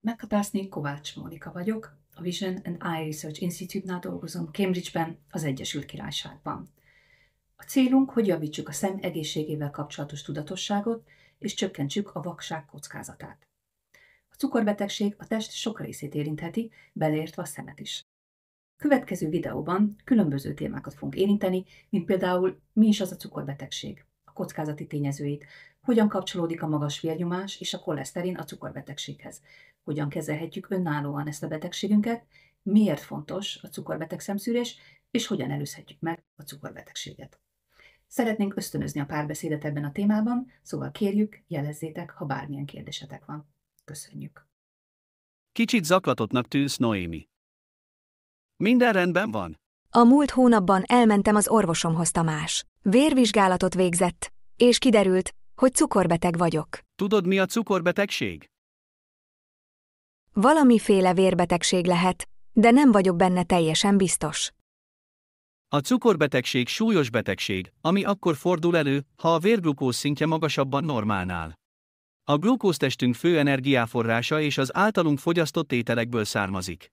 Meghatászni Kovács Mónika vagyok, a Vision and Eye Research Institute-nál dolgozom Cambridge-ben, az Egyesült Királyságban. A célunk, hogy javítsuk a szem egészségével kapcsolatos tudatosságot, és csökkentsük a vakság kockázatát. A cukorbetegség a test sok részét érintheti, beleértve a szemet is. Következő videóban különböző témákat fogunk érinteni, mint például mi is az a cukorbetegség, a kockázati tényezőit, hogyan kapcsolódik a magas vérnyomás és a koleszterin a cukorbetegséghez, hogyan kezelhetjük önállóan ezt a betegségünket, miért fontos a cukorbeteg szemszűrés, és hogyan előzhetjük meg a cukorbetegséget. Szeretnénk ösztönözni a párbeszédet ebben a témában, szóval kérjük, jelezzétek, ha bármilyen kérdésetek van. Köszönjük! Kicsit zaklatottnak tűnsz, Noémi. Minden rendben van? A múlt hónapban elmentem az orvosomhoz, Tamás. Vérvizsgálatot végzett, és kiderült, hogy cukorbeteg vagyok. Tudod, mi a cukorbetegség? Valamiféle vérbetegség lehet, de nem vagyok benne teljesen biztos. A cukorbetegség súlyos betegség, ami akkor fordul elő, ha a vérglukóz szintje magasabban normálnál. A glukóztestünk fő energiaforrása és az általunk fogyasztott ételekből származik.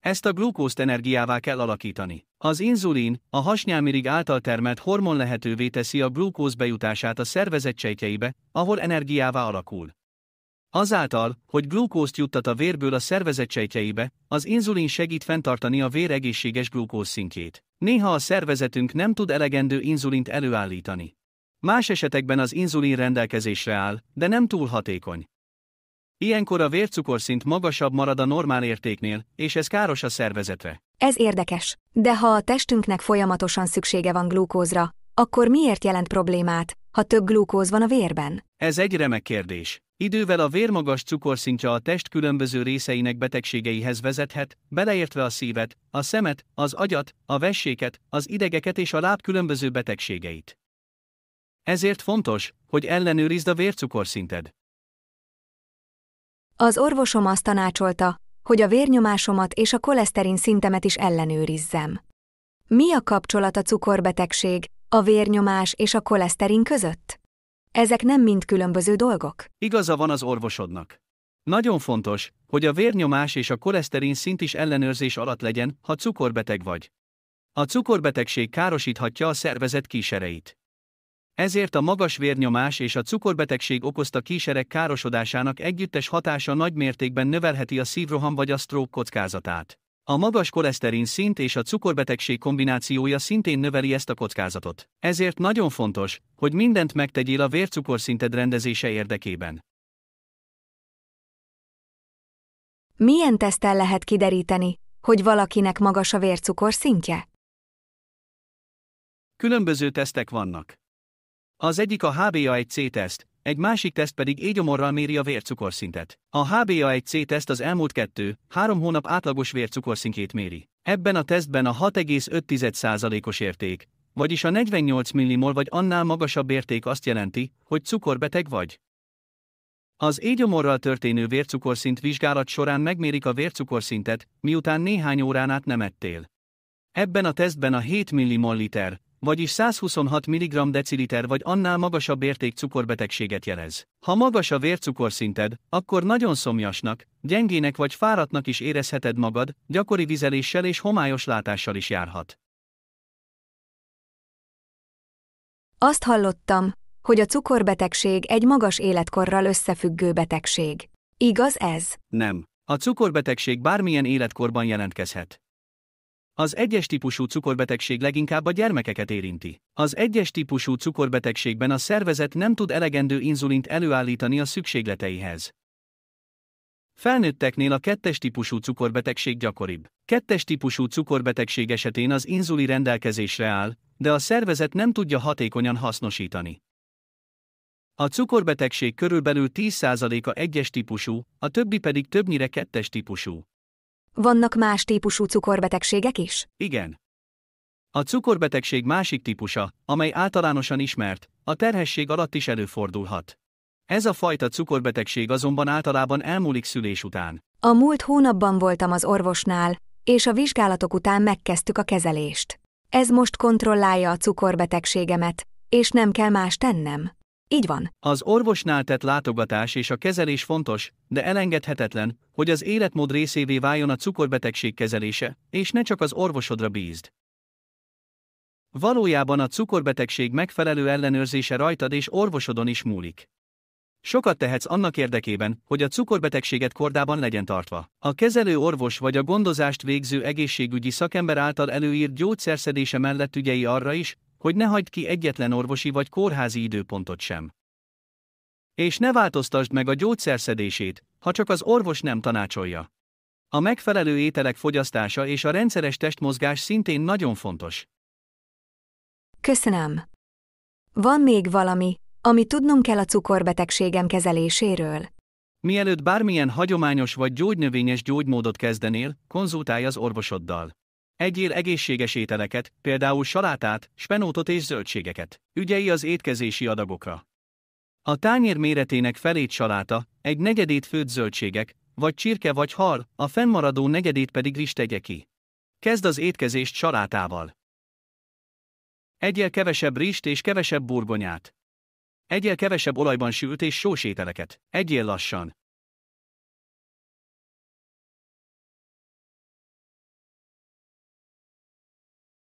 Ezt a glukózt energiává kell alakítani. Az inzulin, a hasnyálmirigy által termelt hormon lehetővé teszi a glukóz bejutását a szervezet sejtjeibe, ahol energiává alakul. Azáltal, hogy glukózt juttat a vérből a szervezet sejtjeibe, az inzulin segít fenntartani a vér egészséges glukóz szintjét. Néha a szervezetünk nem tud elegendő inzulint előállítani. Más esetekben az inzulin rendelkezésre áll, de nem túl hatékony. Ilyenkor a vércukorszint magasabb marad a normál értéknél, és ez káros a szervezetre. Ez érdekes, de ha a testünknek folyamatosan szüksége van glukózra, akkor miért jelent problémát, ha több glukóz van a vérben? Ez egy remek kérdés. Idővel a vér magas cukorszintje a test különböző részeinek betegségeihez vezethet, beleértve a szívet, a szemet, az agyat, a vesséket, az idegeket és a láb különböző betegségeit. Ezért fontos, hogy ellenőrizd a vércukorszinted. Az orvosom azt tanácsolta, hogy a vérnyomásomat és a koleszterin szintemet is ellenőrizzem. Mi a kapcsolat a cukorbetegség, a vérnyomás és a koleszterin között? Ezek nem mind különböző dolgok? Igaza van az orvosodnak. Nagyon fontos, hogy a vérnyomás és a koleszterin szint is ellenőrzés alatt legyen, ha cukorbeteg vagy. A cukorbetegség károsíthatja a szervezet kísereit. Ezért a magas vérnyomás és a cukorbetegség okozta kíserek károsodásának együttes hatása nagy mértékben növelheti a szívroham vagy a stroke kockázatát. A magas koleszterin szint és a cukorbetegség kombinációja szintén növeli ezt a kockázatot. Ezért nagyon fontos, hogy mindent megtegyél a vércukorszinted rendezése érdekében. Milyen teszttel lehet kideríteni, hogy valakinek magas a vércukorszintje? Különböző tesztek vannak. Az egyik a HbA1c teszt, egy másik teszt pedig égyomorral méri a vércukorszintet. A HbA1c teszt az elmúlt 2-3 hónap átlagos vércukorszintjét méri. Ebben a tesztben a 6,5%-os érték, vagyis a 48 millimol vagy annál magasabb érték azt jelenti, hogy cukorbeteg vagy. Az égyomorral történő vércukorszint vizsgálat során megmérik a vércukorszintet, miután néhány órán át nem ettél. Ebben a tesztben a 7 millimol/liter, vagyis 126 mg/deciliter vagy annál magasabb érték cukorbetegséget jelez. Ha magas a vércukorszinted, akkor nagyon szomjasnak, gyengének vagy fáradtnak is érezheted magad, gyakori vizeléssel és homályos látással is járhat. Azt hallottam, hogy a cukorbetegség egy magas életkorral összefüggő betegség. Igaz ez? Nem. A cukorbetegség bármilyen életkorban jelentkezhet. Az 1-es típusú cukorbetegség leginkább a gyermekeket érinti. Az 1-es típusú cukorbetegségben a szervezet nem tud elegendő inzulint előállítani a szükségleteihez. Felnőtteknél a 2-es típusú cukorbetegség gyakoribb. 2-es típusú cukorbetegség esetén az inzulin rendelkezésre áll, de a szervezet nem tudja hatékonyan hasznosítani. A cukorbetegség körülbelül 10%-a 1-es típusú, a többi pedig többnyire 2-es típusú. Vannak más típusú cukorbetegségek is? Igen. A cukorbetegség másik típusa, amely általánosan ismert, a terhesség alatt is előfordulhat. Ez a fajta cukorbetegség azonban általában elmúlik szülés után. A múlt hónapban voltam az orvosnál, és a vizsgálatok után megkezdtük a kezelést. Ez most kontrollálja a cukorbetegségemet, és nem kell más tennem. Így van. Az orvosnál tett látogatás és a kezelés fontos, de elengedhetetlen, hogy az életmód részévé váljon a cukorbetegség kezelése, és ne csak az orvosodra bízd. Valójában a cukorbetegség megfelelő ellenőrzése rajtad és orvosodon is múlik. Sokat tehetsz annak érdekében, hogy a cukorbetegséget kordában legyen tartva. A kezelő orvos vagy a gondozást végző egészségügyi szakember által előírt gyógyszerszedése mellett ügyelj arra is, hogy ne hagyd ki egyetlen orvosi vagy kórházi időpontot sem. És ne változtasd meg a gyógyszerszedését, ha csak az orvos nem tanácsolja. A megfelelő ételek fogyasztása és a rendszeres testmozgás szintén nagyon fontos. Köszönöm. Van még valami, ami tudnom kell a cukorbetegségem kezeléséről? Mielőtt bármilyen hagyományos vagy gyógynövényes gyógymódot kezdenél, konzultálj az orvosoddal. Egyél egészséges ételeket, például salátát, spenótot és zöldségeket. Ügyelj az étkezési adagokra. A tányér méretének felét saláta, egy negyedét főtt zöldségek, vagy csirke vagy hal, a fennmaradó negyedét pedig rizs tegye ki. Kezd az étkezést salátával. Egyél kevesebb rizst és kevesebb burgonyát. Egyél kevesebb olajban sült és sós ételeket. Egyél lassan.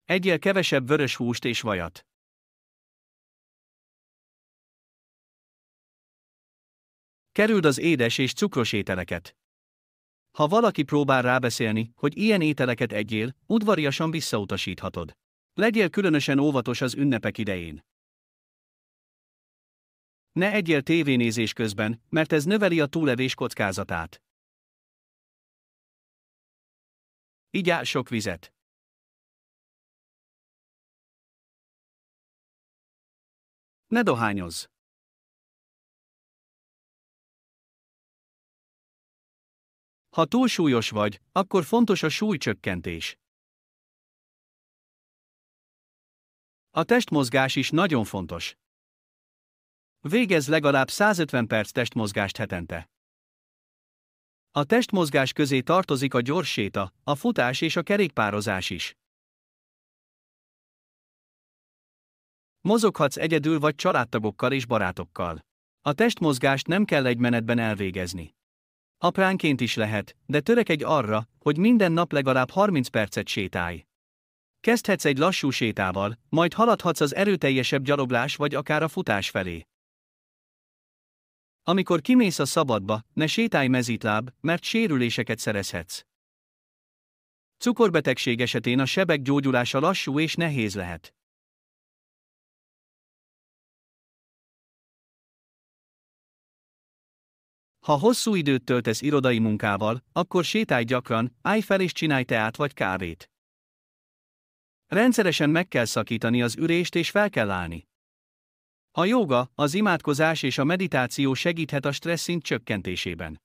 Egyél kevesebb vörös húst és vajat. Kerüld az édes és cukros ételeket. Ha valaki próbál rábeszélni, hogy ilyen ételeket egyél, udvariasan visszautasíthatod. Legyél különösen óvatos az ünnepek idején. Ne egyél tévénézés közben, mert ez növeli a túlevés kockázatát. Igyál sok vizet. Ne dohányozz. Ha túlsúlyos vagy, akkor fontos a súlycsökkentés. A testmozgás is nagyon fontos. Végezz legalább 150 perc testmozgást hetente. A testmozgás közé tartozik a gyors séta, a futás és a kerékpározás is. Mozoghatsz egyedül vagy családtagokkal és barátokkal. A testmozgást nem kell egy menetben elvégezni. Apránként is lehet, de törekedj arra, hogy minden nap legalább 30 percet sétálj. Kezdhetsz egy lassú sétával, majd haladhatsz az erőteljesebb gyaloglás vagy akár a futás felé. Amikor kimész a szabadba, ne sétálj mezítláb, mert sérüléseket szerezhetsz. Cukorbetegség esetén a sebek gyógyulása lassú és nehéz lehet. Ha hosszú időt töltesz irodai munkával, akkor sétálj gyakran, állj fel és csinálj teát vagy kávét. Rendszeresen meg kell szakítani az ürést és fel kell állni. A jóga, az imádkozás és a meditáció segíthet a stresszint csökkentésében.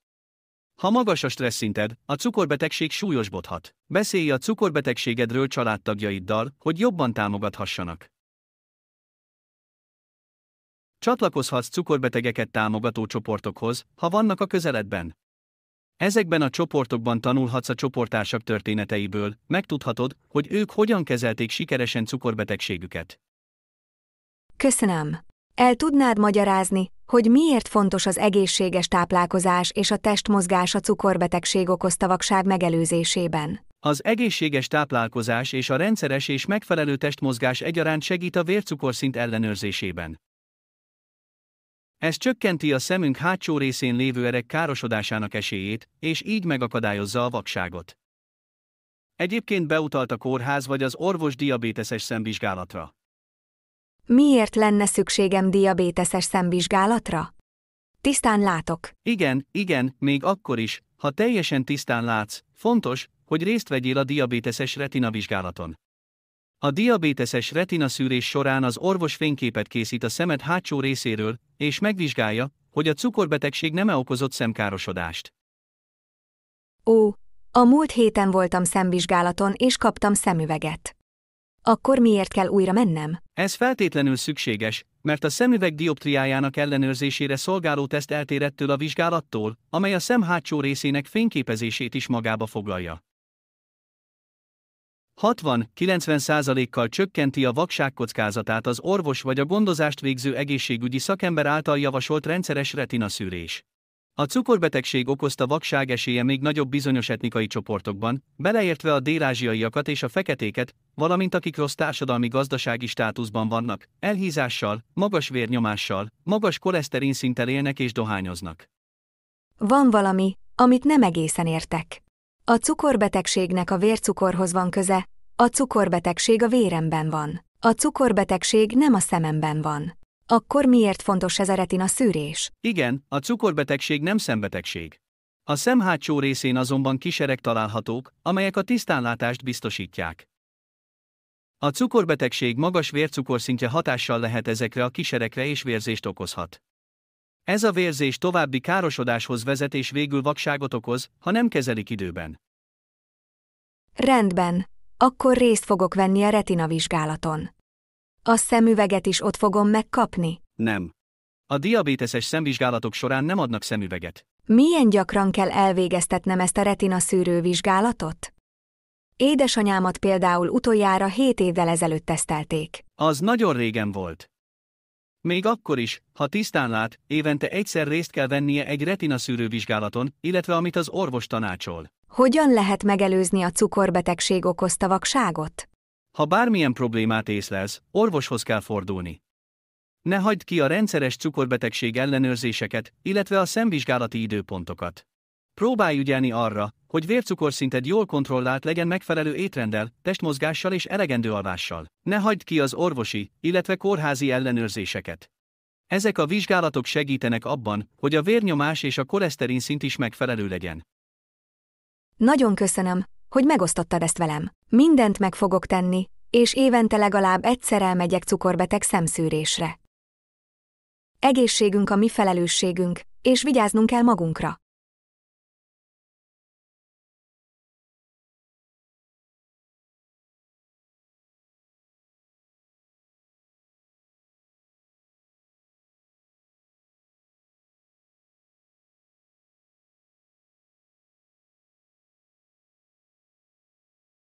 Ha magas a stresszszinted, a cukorbetegség súlyosbodhat. Beszélj a cukorbetegségedről családtagjaiddal, hogy jobban támogathassanak. Csatlakozhatsz cukorbetegeket támogató csoportokhoz, ha vannak a közeledben. Ezekben a csoportokban tanulhatsz a csoporttársak történeteiből, megtudhatod, hogy ők hogyan kezelték sikeresen cukorbetegségüket. Köszönöm. El tudnád magyarázni, hogy miért fontos az egészséges táplálkozás és a testmozgás a cukorbetegség okozta vakság megelőzésében? Az egészséges táplálkozás és a rendszeres és megfelelő testmozgás egyaránt segít a vércukorszint ellenőrzésében. Ez csökkenti a szemünk hátsó részén lévő erek károsodásának esélyét, és így megakadályozza a vakságot. Egyébként beutalt a kórház vagy az orvos diabéteses szemvizsgálatra. Miért lenne szükségem diabéteses szemvizsgálatra? Tisztán látok. Igen, még akkor is, ha teljesen tisztán látsz, fontos, hogy részt vegyél a diabéteses retina vizsgálaton. A diabéteses retina szűrés során az orvos fényképet készít a szemed hátsó részéről, és megvizsgálja, hogy a cukorbetegség nem-e okozott szemkárosodást. Ó, a múlt héten voltam szemvizsgálaton és kaptam szemüveget. Akkor miért kell újra mennem? Ez feltétlenül szükséges, mert a szemüveg dioptriájának ellenőrzésére szolgáló teszt eltér ettől a vizsgálattól, amely a szem hátsó részének fényképezését is magába foglalja. 60-90%-kal csökkenti a vakság kockázatát az orvos vagy a gondozást végző egészségügyi szakember által javasolt rendszeres retinaszűrés. A cukorbetegség okozta vakság esélye még nagyobb bizonyos etnikai csoportokban, beleértve a dél-ázsiaiakat és a feketéket, valamint akik rossz társadalmi-gazdasági státuszban vannak, elhízással, magas vérnyomással, magas koleszterinszinttel élnek és dohányoznak. Van valami, amit nem egészen értek. A cukorbetegségnek a vércukorhoz van köze, a cukorbetegség a véremben van. A cukorbetegség nem a szememben van. Akkor miért fontos ez a retina szűrés? Igen, a cukorbetegség nem szembetegség. A szem hátsó részén azonban kiserek találhatók, amelyek a tisztánlátást biztosítják. A cukorbetegség magas vércukorszintje hatással lehet ezekre a kiserekre és vérzést okozhat. Ez a vérzés további károsodáshoz vezet és végül vakságot okoz, ha nem kezelik időben. Rendben, akkor részt fogok venni a retina vizsgálaton. A szemüveget is ott fogom megkapni? Nem. A diabéteses szemvizsgálatok során nem adnak szemüveget. Milyen gyakran kell elvégeztetnem ezt a retina szűrő vizsgálatot? Édesanyámat például utoljára 7 évvel ezelőtt tesztelték. Az nagyon régen volt. Még akkor is, ha tisztán lát, évente egyszer részt kell vennie egy retinaszűrő vizsgálaton, illetve amit az orvos tanácsol. Hogyan lehet megelőzni a cukorbetegség okozta vakságot? Ha bármilyen problémát észlelsz, orvoshoz kell fordulni. Ne hagyd ki a rendszeres cukorbetegség ellenőrzéseket, illetve a szemvizsgálati időpontokat. Próbálj ügyelni arra, hogy vércukorszinted jól kontrollált legyen megfelelő étrenddel, testmozgással és elegendő alvással. Ne hagyd ki az orvosi, illetve kórházi ellenőrzéseket. Ezek a vizsgálatok segítenek abban, hogy a vérnyomás és a koleszterin szint is megfelelő legyen. Nagyon köszönöm, hogy megosztottad ezt velem. Mindent meg fogok tenni, és évente legalább egyszer elmegyek cukorbeteg szemszűrésre. Egészségünk a mi felelősségünk, és vigyáznunk kell magunkra.